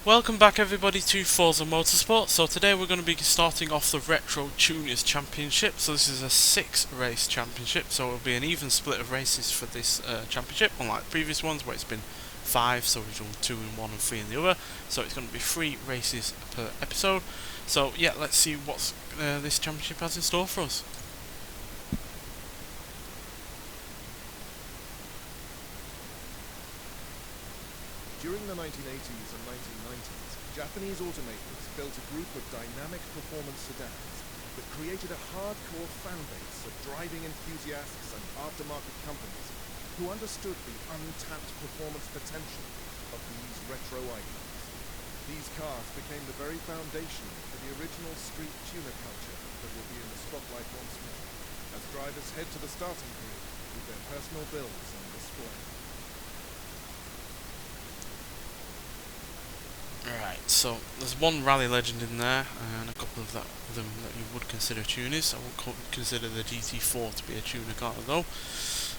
Welcome back everybody to Forza Motorsport. So today we're going to be starting off the Retro Tuners Championship. So this is a 6-race championship, so it will be an even split of races for this championship, unlike previous ones where it's been 5, so we've done 2 in one and 3 in the other. So it's going to be 3 races per episode. So yeah, let's see what this championship has in store for us. During the 1980s and 1990s, Japanese automakers built a group of dynamic performance sedans that created a hardcore fan base of driving enthusiasts and aftermarket companies who understood the untapped performance potential of these retro icons. These cars became the very foundation for the original street tuner culture that will be in the spotlight once more, as drivers head to the starting grid with their personal builds on display. Alright, so there's one rally legend in there, and a couple of them that you would consider tuners. I would consider the GT4 to be a tuner car though.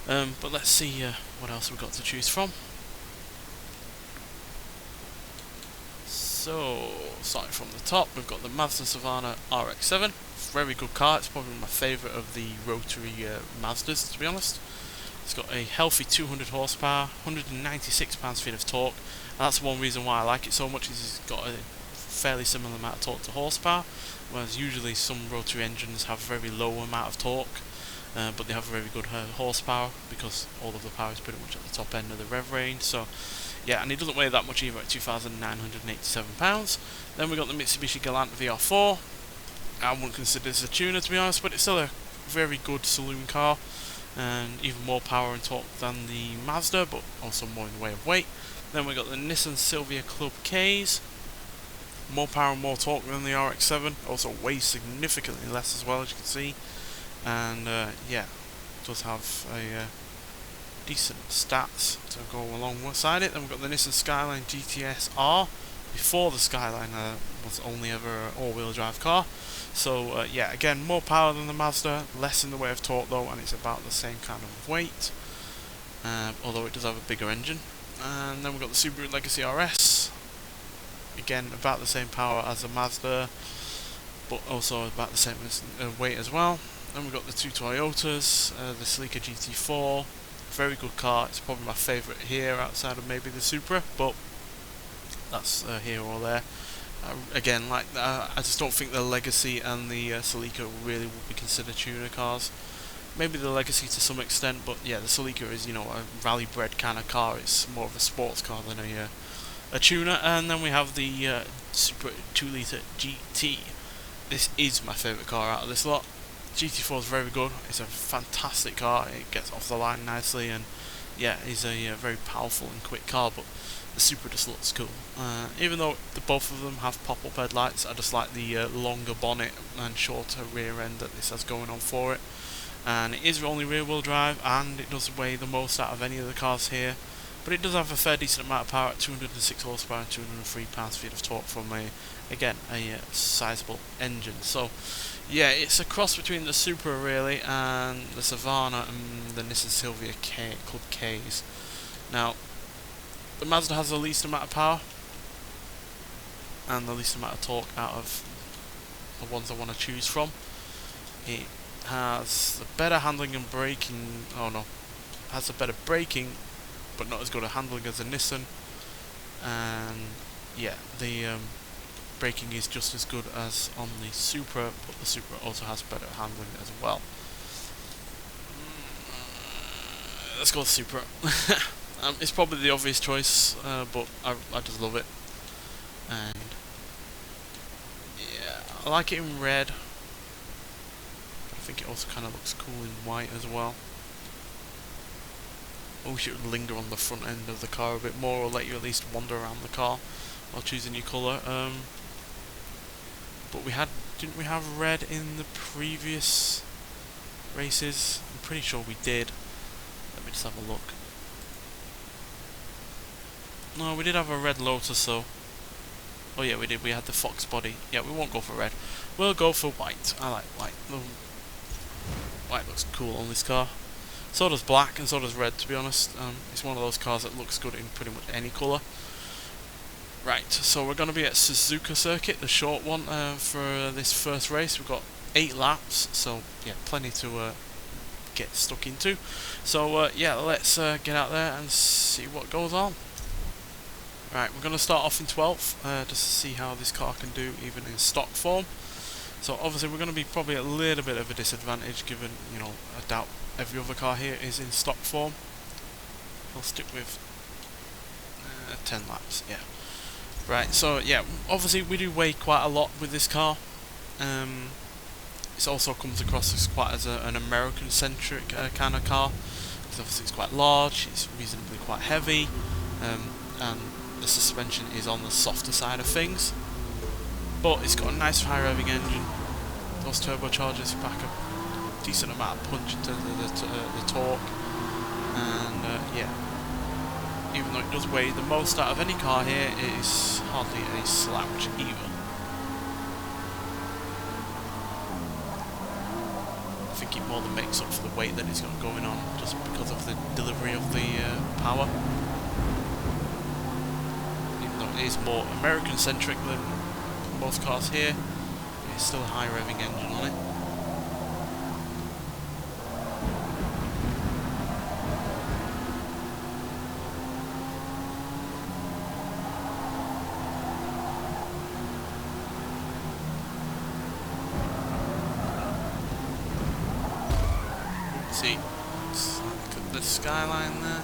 But let's see what else we've got to choose from. So, starting from the top, we've got the Mazda Savana RX-7. Very good car. It's probably my favourite of the rotary Mazdas, to be honest. It's got a healthy 200 horsepower, 196 pounds-feet of torque. And that's one reason why I like it so much, is it's got a fairly similar amount of torque to horsepower, whereas usually some rotary engines have very low amount of torque, but they have very good horsepower because all of the power is pretty much at the top end of the rev range. So yeah, and it doesn't weigh that much either at 2,987 pounds. Then we've got the Mitsubishi Galant VR4. I wouldn't consider this a tuner, to be honest, but it's still a very good saloon car, and even more power and torque than the Mazda, but also more in the way of weight. Then we got the Nissan Silvia Club Ks. More power and more torque than the RX-7. Also weighs significantly less as well, as you can see. And yeah, does have a decent stats to go alongside it. Then we've got the Nissan Skyline GTS R. Before the Skyline was only ever an all-wheel drive car. So yeah, again, more power than the Mazda, less in the way of torque though, and it's about the same kind of weight, although it does have a bigger engine. And then we've got the Subaru Legacy RS, again about the same power as the Mazda, but also about the same weight as well. Then we've got the two Toyotas, the Celica GT4, very good car. It's probably my favourite here outside of maybe the Supra, but that's here or there. Again, I just don't think the Legacy and the Celica really would be considered tuner cars. Maybe the Legacy to some extent, but yeah, the Celica is, you know, a rally-bred kind of car. It's more of a sports car than a tuner. And then we have the Super 2-litre GT. This is my favourite car out of this lot. GT4 is very good. It's a fantastic car. It gets off the line nicely, and yeah, it's a very powerful and quick car. But the Supra just looks cool. Even though both of them have pop-up headlights, I just like the longer bonnet and shorter rear end that this has going on for it. And it is only rear-wheel drive, and it does weigh the most out of any of the cars here. But it does have a fair decent amount of power at 206 horsepower and 203 pounds-feet of torque from a sizable engine. So yeah, it's a cross between the Supra really and the Savana and the Nissan Silvia Club Ks. Now, the Mazda has the least amount of power and the least amount of torque out of the ones I want to choose from. It has the better handling and braking. Oh no, has a better braking, but not as good a handling as a Nissan. And yeah, the braking is just as good as on the Supra, but the Supra also has better handling as well. Let's go with Supra. It's probably the obvious choice, but I just love it. And yeah, I like it in red. I think it also kind of looks cool in white as well. I wish it would linger on the front end of the car a bit more, or let you at least wander around the car while choosing your colour. But didn't we have red in the previous races? I'm pretty sure we did. Let me just have a look. No, we did have a red Lotus though. Oh yeah, we did. We had the Fox body. Yeah, we won't go for red. We'll go for white. I like white. White looks cool on this car. So does black, and so does red, to be honest. It's one of those cars that looks good in pretty much any colour. Right, so we're going to be at Suzuka Circuit, the short one for this first race. We've got 8 laps, so yeah, plenty to get stuck into. So yeah, let's get out there and see what goes on. Right, we're going to start off in 12th, just to see how this car can do even in stock form. So obviously we're going to be probably a little bit of a disadvantage given, you know, I doubt every other car here is in stock form. I'll stick with 10 laps, yeah. Right, so yeah, obviously we do weigh quite a lot with this car. It also comes across as quite as an American-centric kind of car, because obviously it's quite large, it's reasonably quite heavy, and the suspension is on the softer side of things. But it's got a nice high-revving engine. Those turbochargers pack a decent amount of punch into the torque, and yeah. Even though it does weigh the most out of any car here, it is hardly a slouch either. I think it more than makes up for the weight that it's got going on, just because of the delivery of the power. Even though it is more American-centric than most cars here, it's still a high revving engine on it. See, look at the skyline there.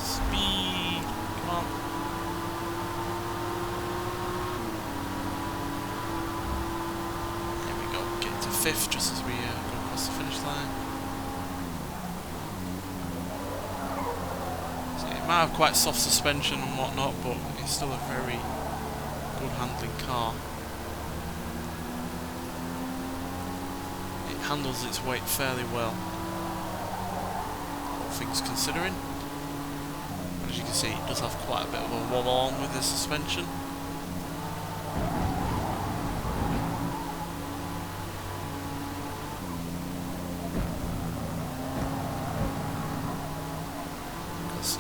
Speed, come on. There we go, get to 5th just as we go across the finish line. So it might have quite soft suspension and whatnot, but it's still a very good handling car. It handles its weight fairly well, all things considering. But as you can see, it does have quite a bit of a wobble on with the suspension.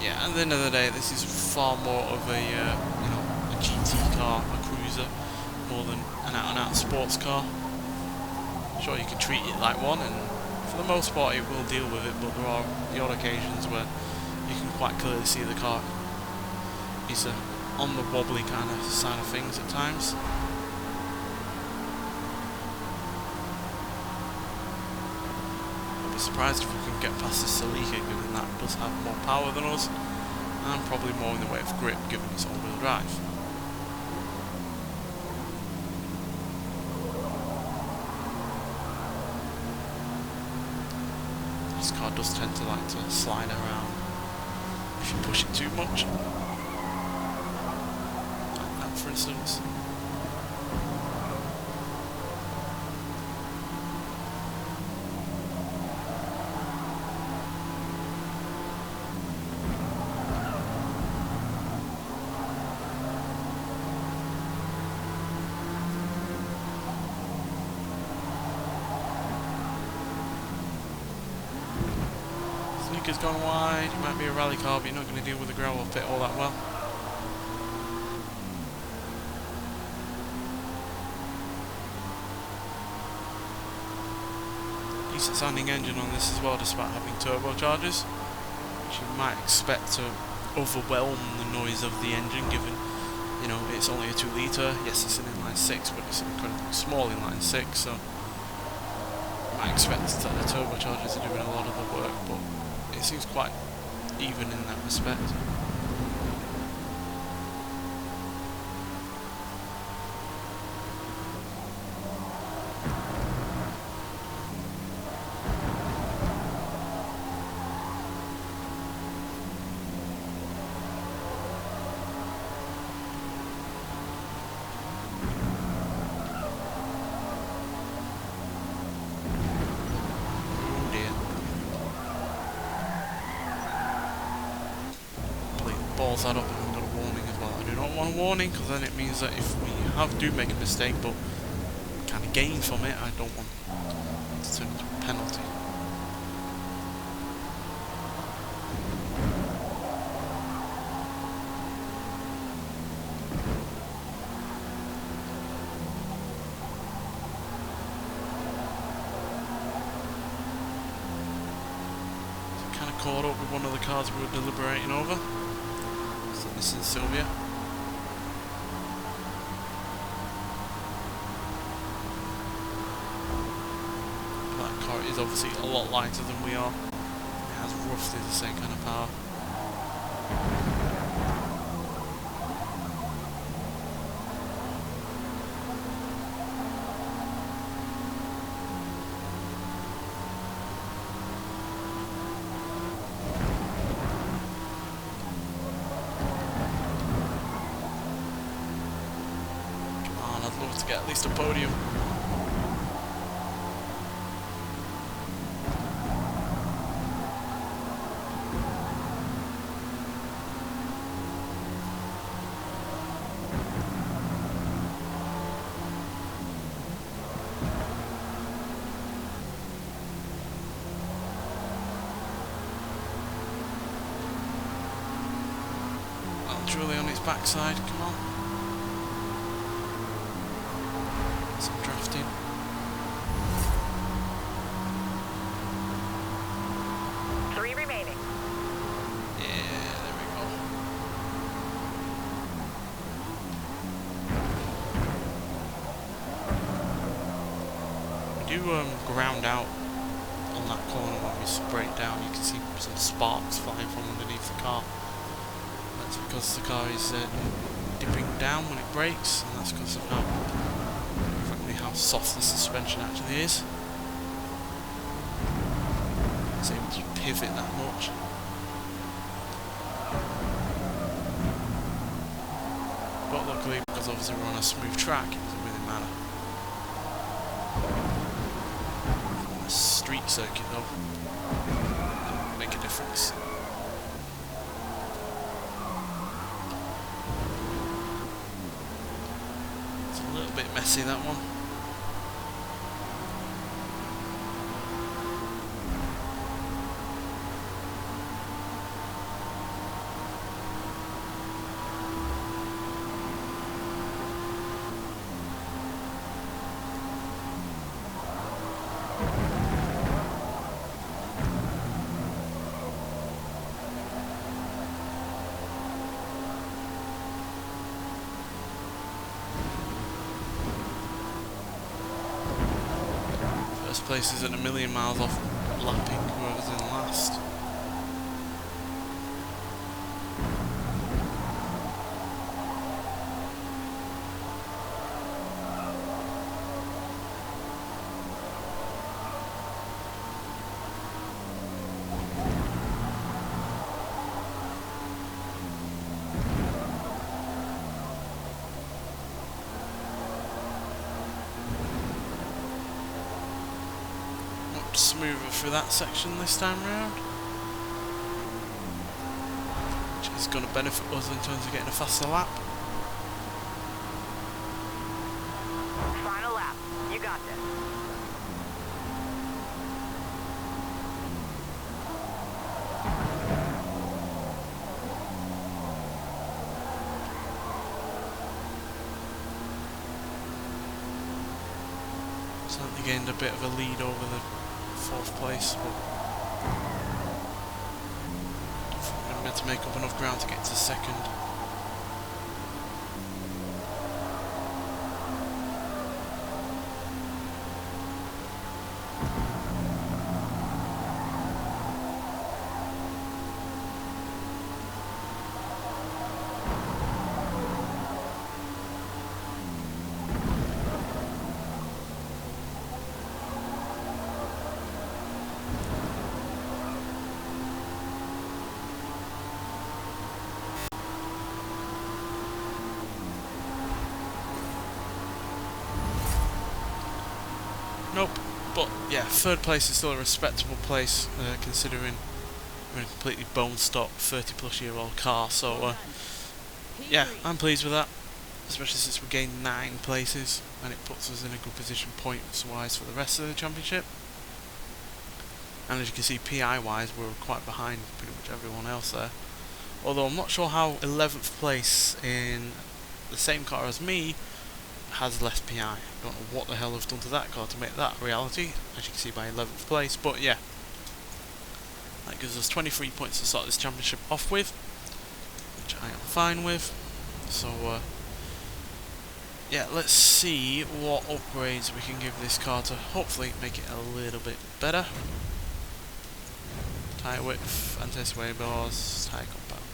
Yeah, at the end of the day, this is far more of a, you know, a GT car, a cruiser, more than an out-and-out sports car. Sure, you can treat it like one, and for the most part, it will deal with it. But there are the odd occasions where you can quite clearly see the car is on the wobbly kind of side of things at times. Surprised if we can get past this Celica, given that it does have more power than us, and probably more in the way of grip, given its all-wheel drive. This car does tend to like to slide around if you push it too much, like that for instance. Has gone wide, it might be a rally car, but you're not going to deal with the gravel pit all that well. Decent sounding engine on this as well, despite having turbochargers, which you might expect to overwhelm the noise of the engine, given, you know, it's only a 2 litre. Yes, it's an inline 6, but it's an incredibly small inline 6, so you might expect that the turbochargers are doing a lot of the work, but it seems quite even in that respect. follows that up and we've got a warning as well. I do not want a warning because then it means that if we do make a mistake but kind of gain from it, I don't want it to turn into a penalty. Caught up with one of the cars we were deliberating over. So this is Sylvia. That car is obviously a lot lighter than we are. It has roughly the same kind of power. To get at least a podium. That's really on his backside, come on. Some drafting. Three remaining. Yeah, there we go. We do ground out on that corner when we brake down. You can see some sparks flying from underneath the car. That's because the car is dipping down when it brakes, and that's because of how soft the suspension actually is. It's able to pivot that much. But luckily, because obviously we're on a smooth track, it doesn't really matter. On a street circuit though, it will make a difference. It's a little bit messy, that one. First place isn't a million miles off lapping whoever's in last. Smoother through that section this time round, which is going to benefit us in terms of getting a faster lap. Final lap. You got this. Certainly gained a bit of a lead over the fourth place, but I'm meant to make up enough ground to get to second. Nope, but yeah, third place is still a respectable place considering in a completely bone stock 30 plus year old car, so yeah, I'm pleased with that, especially since we gained 9 places and it puts us in a good position points wise for the rest of the championship. And as you can see, PI wise we're quite behind pretty much everyone else there, although I'm not sure how 11th place in the same car as me has less PI. I don't know what the hell I've done to that car to make that a reality, as you can see by 11th place, but yeah, that gives us 23 points to start this championship off with, which I am fine with. So yeah, let's see what upgrades we can give this car to hopefully make it a little bit better. Tyre width, anti-sway bars, tyre compound.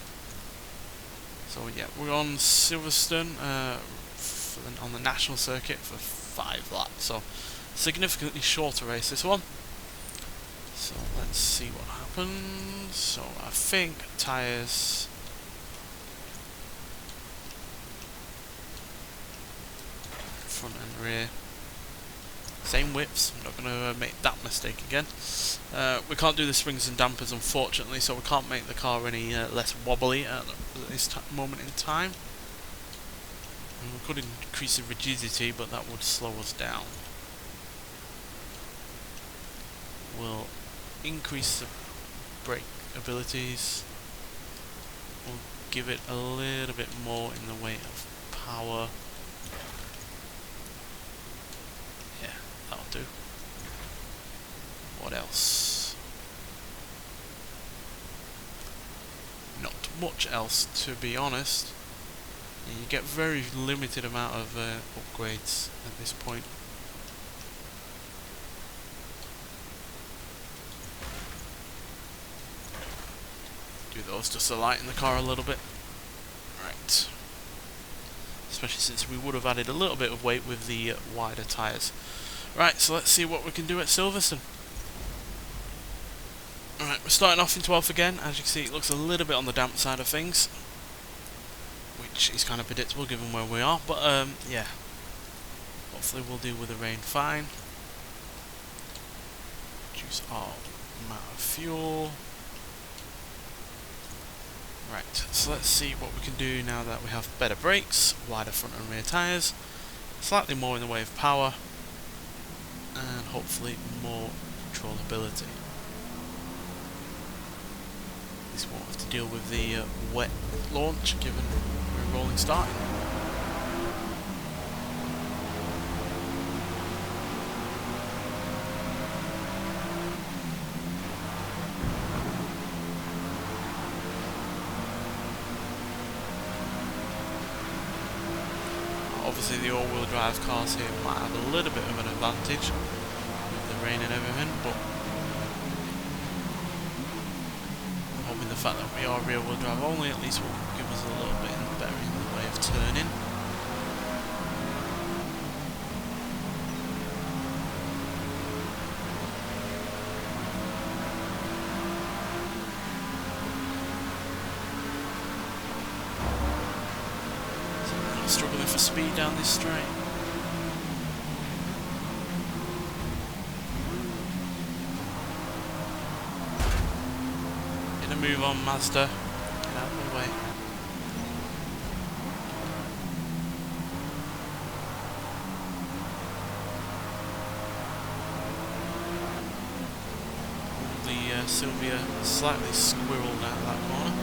So yeah, we're on Silverstone on the national circuit for 5 laps, so significantly shorter race this one. So let's see what happens. So I think tyres, front and rear, same widths. I'm not going to make that mistake again. We can't do the springs and dampers unfortunately, so we can't make the car any less wobbly at this moment in time. And we could increase the rigidity, but that would slow us down. We'll increase the brake abilities. We'll give it a little bit more in the way of power. Yeah, that'll do. What else? Not much else, to be honest. You get very limited amount of upgrades at this point. Do those just to lighten the car a little bit. Right. Especially since we would have added a little bit of weight with the wider tyres. Right, so let's see what we can do at Silverstone. Alright, we're starting off in 12th again. As you can see, it looks a little bit on the damp side of things, which is kind of predictable given where we are, but yeah, hopefully we'll deal with the rain fine. Reduce our amount of fuel. Right, so let's see what we can do now that we have better brakes, wider front and rear tyres, slightly more in the way of power, and hopefully more controllability. This won't have to deal with the wet launch given we're rolling starting. Obviously the all-wheel drive cars here might have a little bit of an advantage with the rain and everything, but I'm hoping the fact that we are rear-wheel drive only at least will give us a little bit better in the way of turning. Struggling for speed down this straight. Gonna move on, Mazda. Get out of the way. The Sylvia slightly squirreled out of that corner.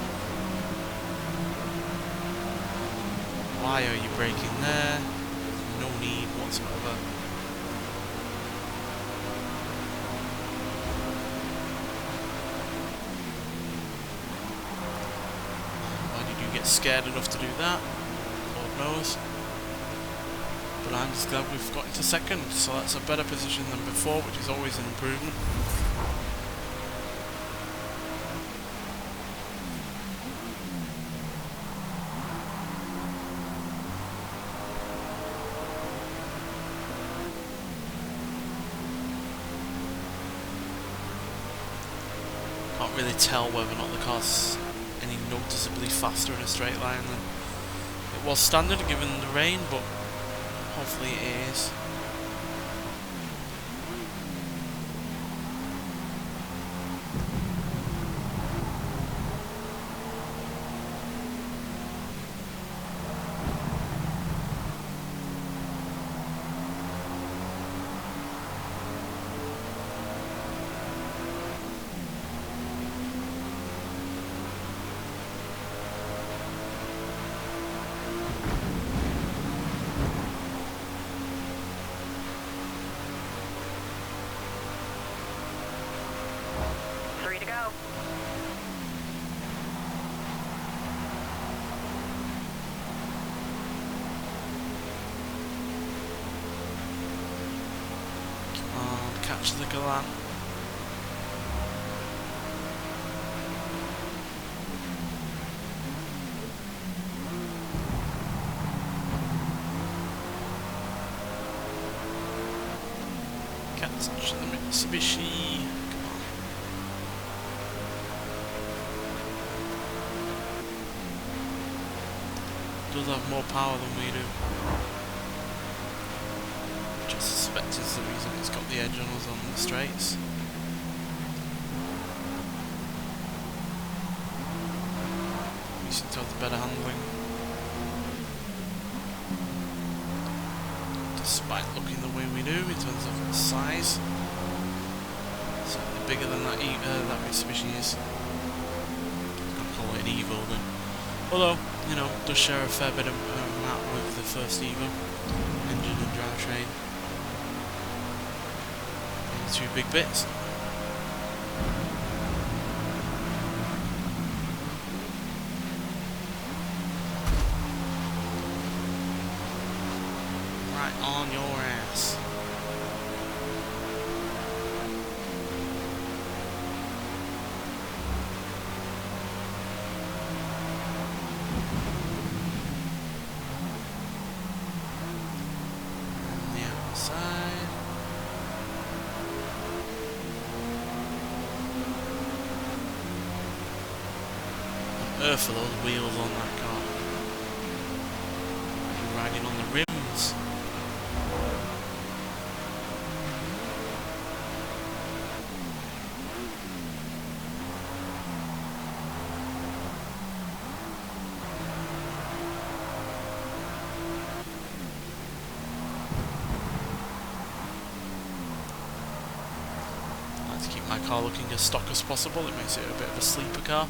Why are you braking there? No need whatsoever. Why did you get scared enough to do that? Lord knows. But I'm just glad we've got into second, so that's a better position than before, which is always an improvement. Can't really tell whether or not the car's any noticeably faster in a straight line than it was standard given the rain, but hopefully it is. much as the Galan. Catch the Mitsubishi. Come on. Does have more power than we do. Which I suspect is the reason it's got the edge on us on the straights. We seem to have the better handling. Despite looking the way we do in terms of size. Certainly bigger than that that Mitsubishi is. I'll call it an Evo then. Although, you know, does share a fair bit of map with the first Evo. Engine and drivetrain. Two big bits. Right on your ass. On the outside. Earth are those wheels on that car? You're riding on the rims. I like to keep my car looking as stock as possible. It makes it a bit of a sleeper car.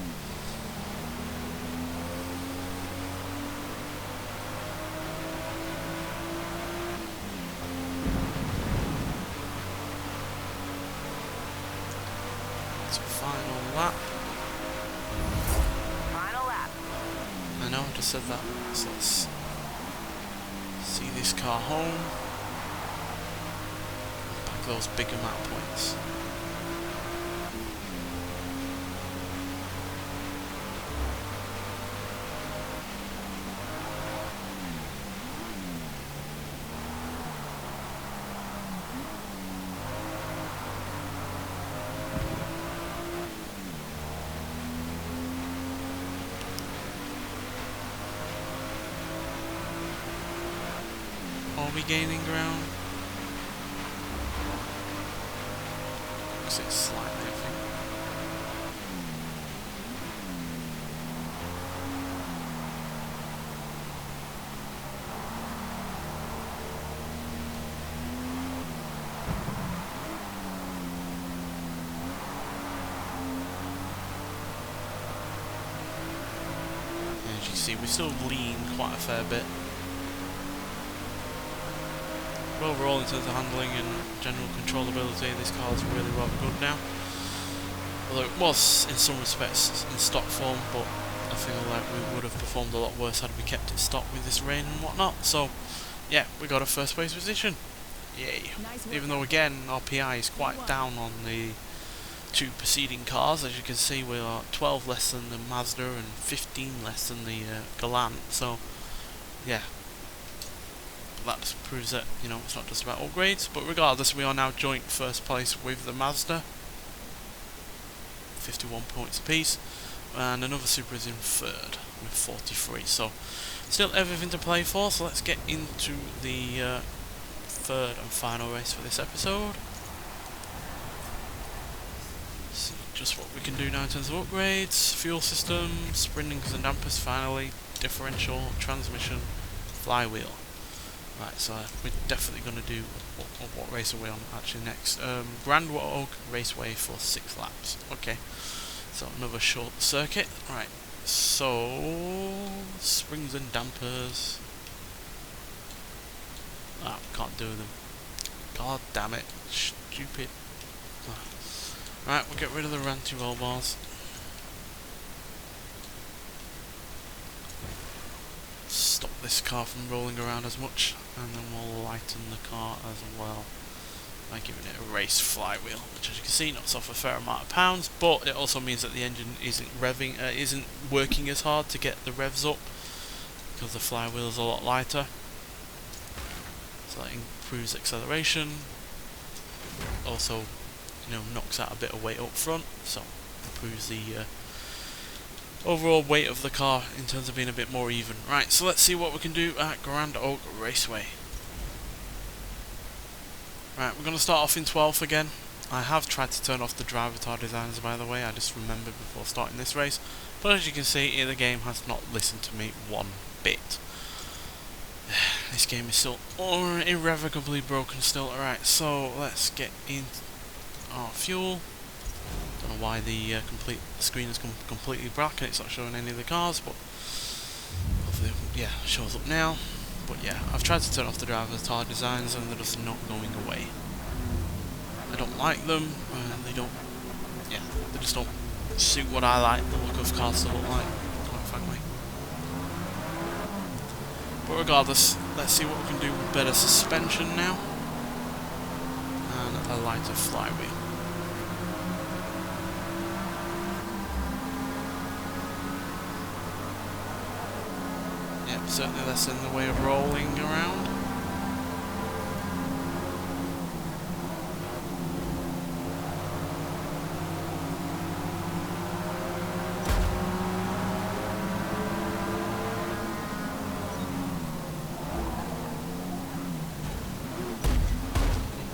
Final lap. Final lap. I know, I just said that. So let's see this car home. Pack those bigger map points. Are we gaining ground? Looks like slightly, I think. And as you can see, we still lean quite a fair bit. But overall, in terms of handling and general controllability, this car is really rather good now. Although it was, in some respects, in stock form, but I feel like we would have performed a lot worse had we kept it stock with this rain and whatnot. So, yeah, we got a first place position. Yay. Even though, again, our PI is quite down on the two preceding cars. As you can see, we are 12 less than the Mazda and 15 less than the Galant. So, yeah. That proves that, you know, it's not just about upgrades, but regardless, we are now joint first place with the Mazda, 51 points apiece, and another Supra is in third with 43. So still everything to play for. So let's get into the third and final race for this episode. See just what we can do now in terms of upgrades, fuel system, springs and dampers finally, differential, transmission, flywheel. Right, so we're definitely going to do, what race are we on actually next? Grand Oak Raceway for 6 laps. Okay, so another short circuit. Right, so springs and dampers. Ah, can't do them. God damn it, stupid. Right, we'll get rid of the ranty roll bars. Stop this car from rolling around as much, and then we'll lighten the car as well. by giving it a race flywheel, which as you can see knocks off a fair amount of pounds, but it also means that the engine isn't working as hard to get the revs up because the flywheel is a lot lighter. So that improves acceleration. Also, knocks out a bit of weight up front, so improves the overall weight of the car in terms of being a bit more even. Right, so let's see what we can do at Grand Oak Raceway. Right, we're going to start off in 12th again. I have tried to turn off the driver tar designs, by the way, I just remembered before starting this race, but as you can see, the game has not listened to me one bit. This game is still irrevocably broken still. Alright, so let's get in our fuel. Don't know why the screen has come completely black and it's not showing any of the cars, but hopefully, yeah, it shows up now. But yeah, I've tried to turn off the driver tar designs and they're just not going away. I don't like them, they just don't suit what I like the look of cars to look like, quite frankly. But regardless, let's see what we can do with better suspension now and a lighter flywheel. Yep, certainly less in the way of rolling around.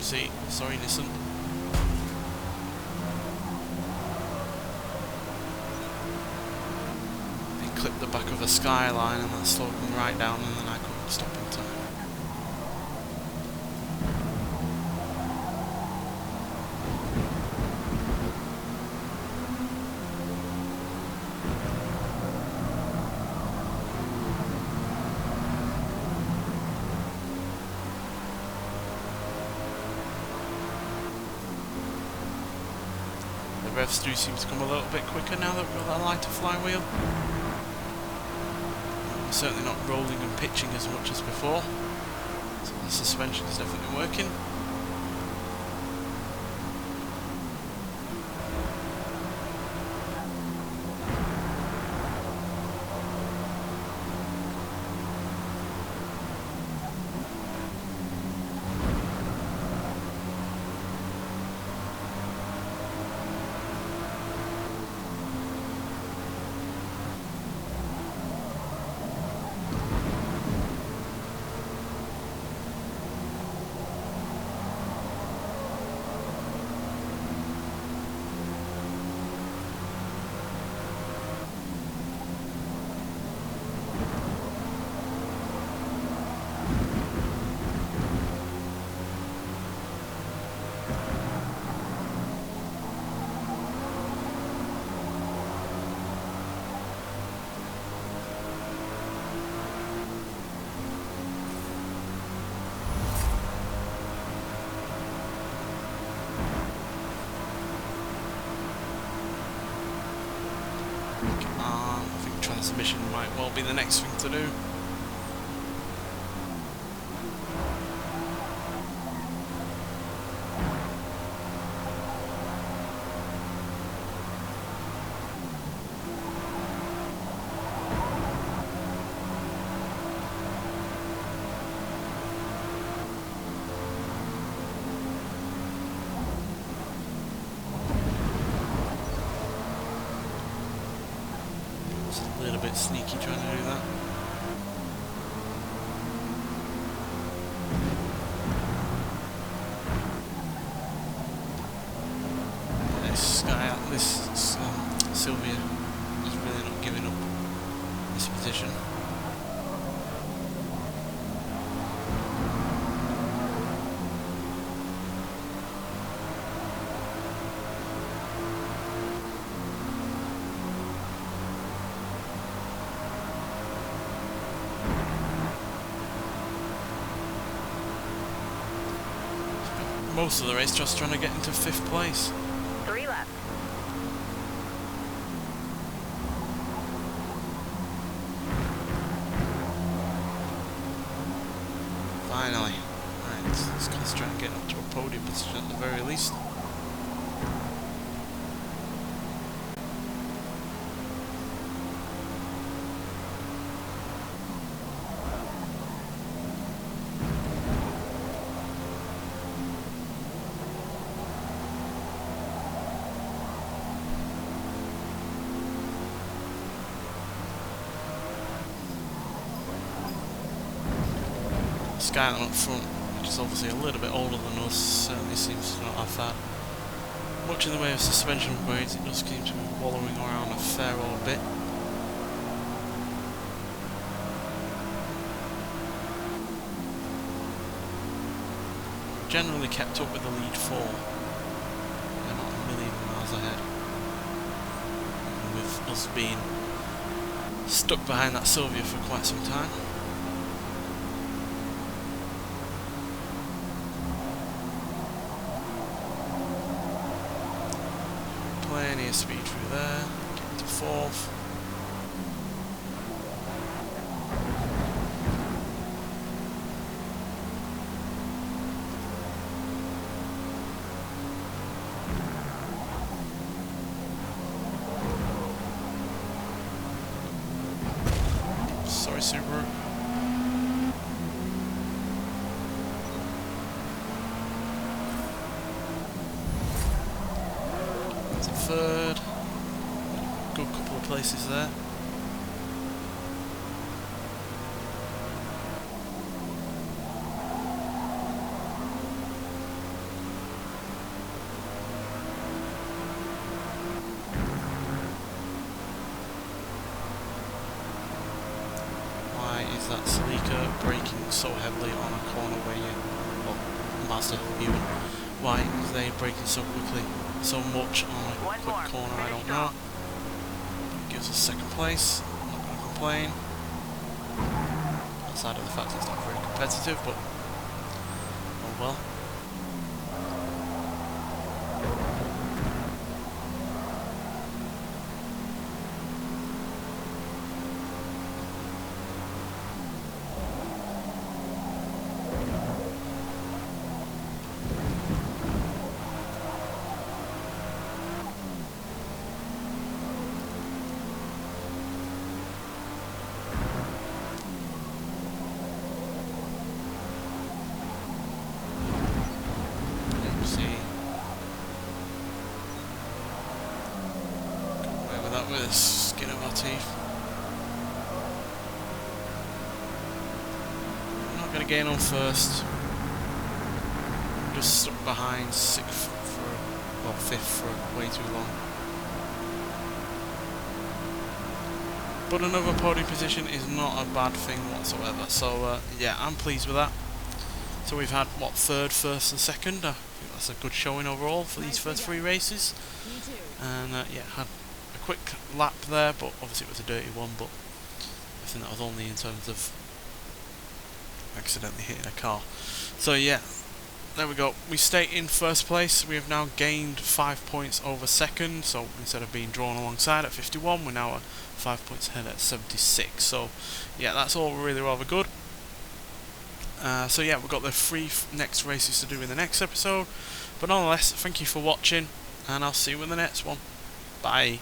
See, sorry Nissan. They clipped the back of a skyline and that slowed them right down and then I couldn't stop in time. The revs do seem to come a little bit quicker now that we've got that lighter flywheel. We're certainly not rolling and pitching as much as before, so the suspension is definitely working. I think transmission might well be the next thing to do. A little bit sneaky trying to do that. This Sylvia is really not giving up this position. Most of the race just trying to get into 5th place. 3 left. Finally. Right, let's concentrate on getting up to a podium position at the very least. Skyline up front, which is obviously a little bit older than us, certainly seems to not have that much in the way of suspension upgrades. It does seem to be wallowing around a fair old bit. Generally kept up with the lead 4. They're not a million miles ahead. And with us being stuck behind that Sylvia for quite some time. Plenty of speed through there, getting to 4th. Sorry, Subaru. That's a 3rd. Good couple of places there. Why is that Celica braking so heavily on a corner where you, well, Mazda even, why is they braking so quickly, so much on a quick corner, I don't know. Gives us 2nd place, I'm not going to complain. Outside of the fact it's not very competitive, but oh well. With the skin of our teeth. I'm not going to gain on 1st. I'm just stuck behind 6th for, well, 5th for way too long. But another podium position is not a bad thing whatsoever. So yeah, I'm pleased with that. So we've had what, 3rd, 1st, and 2nd. I think that's a good showing overall for these first 3 races. And yeah, had quick lap there, but obviously it was a dirty one, but I think that was only in terms of accidentally hitting a car. So yeah, there we go. We stay in 1st place. We have now gained 5 points over 2nd, so instead of being drawn alongside at 51, we're now at 5 points ahead at 76. So yeah, that's all really rather good. So yeah, we've got the 3 next races to do in the next episode, but nonetheless, thank you for watching, and I'll see you in the next one. Bye.